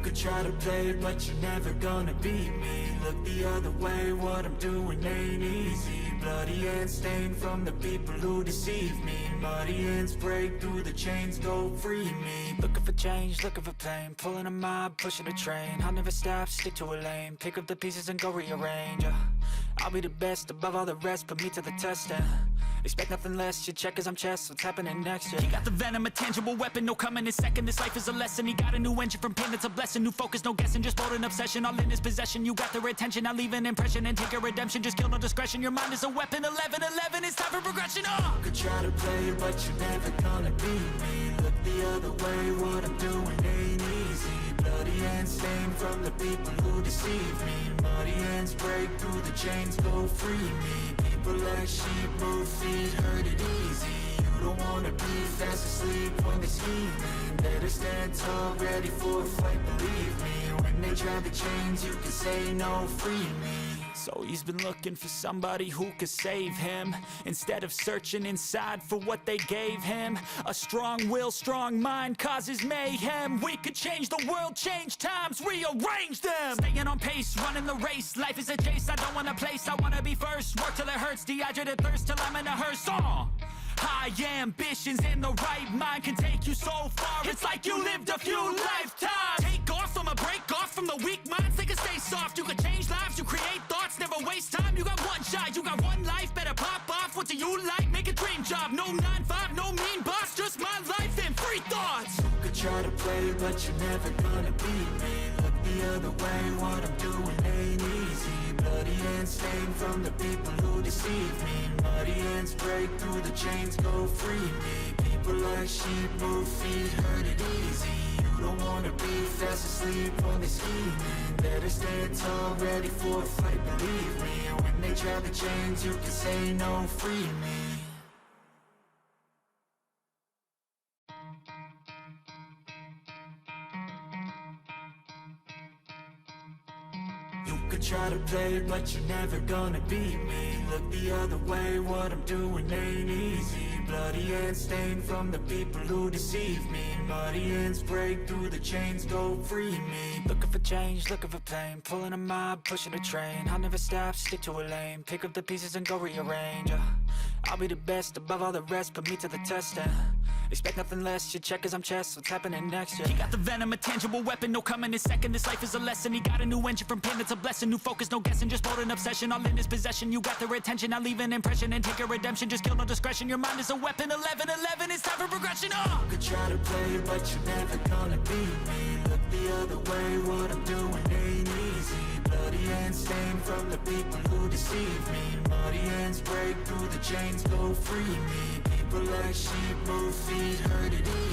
could try to play it, but you're never gonna beat me. Look the other way, what I'm doing ain't easy. Bloody hands stained from the people who deceive me. Muddy hands break through the chains, go free me. Looking for change, looking for pain, pulling a mob, pushing a train. I'll never stop, stick to a lane, pick up the pieces and go rearrange. I'll be the best above all the rest, put me to the test and expect nothing less. You check as I'm chess, what's happening next? Yeah. He got the venom, a tangible weapon, no coming in second. This life is a lesson. He got a new engine from pain, it's a blessing. New focus, no guessing, just bold and obsession. All in his possession, you got their attention. I leave an impression and take a redemption. Just kill no discretion. Your mind is a weapon. 11-11, it's time for progression. You could try to play it, but you're never gonna beat me. Look the other way, what I'm doing ain't easy. Bloody hands stained from the people who deceive me. Muddy hands break through the chains, go free me. People like sheep move feet, hurt it easy. You don't wanna be fast asleep when they scheming. Better stand tall, ready for a fight, believe me. When they try the chains, you can say no, free me. So he's been looking for somebody who could save him, instead of searching inside for what they gave him. A strong will, strong mind causes mayhem. We could change the world, change times, rearrange them. Staying on pace, running the race. Life is a chase, I don't want a place, I wanna be first. Work till it hurts, dehydrated thirst till I'm in a hearse. High ambitions in the right mind can take you so far. It's like you lived a few lifetimes. Take off from a break off from the weak minds. They can stay soft. You can change lives. You create thoughts. Never waste time. You got one shot. You got one life. Better pop off. What do you like? Make a dream job. No 9-5. No mean boss. Just my life and free thoughts. You could try to play, but you're never gonna beat me. Look the other way. What I'm doing ain't easy. Bloody hands stained from the people who deceive me. Muddy hands break through the chains, go free me. People like sheep move feet, hurt it easy. You don't wanna be fast asleep when they scheming. Better stand tall, ready for a fight, believe me. When they try the chains, you can say no, free me. You could try to play it, but you're never gonna beat me. Look the other way, what I'm doing ain't easy. Bloody hands stained from the people who deceive me. Muddy hands break through the chains, go free me. Looking for change, looking for pain, pulling a mob, pushing a train. I'll never stop, stick to a lane, pick up the pieces and go rearrange. I'll be the best above all the rest, put me to the test and expect nothing less. You check as I'm chess, what's happening next? Yeah. He got the venom, a tangible weapon, no coming in second. This life is a lesson. He got a new engine from pain, it's a blessing. New focus, no guessing, just bold and obsession. All in his possession, you got their attention. I leave an impression and take a redemption. Just kill no discretion. Your mind is a weapon. 11-11, it's time for progression. You could try to play it, but you're never gonna beat me. Look the other way, what I'm doing ain't easy. Bloody hands stained from the people who deceive me. Muddy hands break through the chains, go free me. People like sheep move feet, hurt it easy.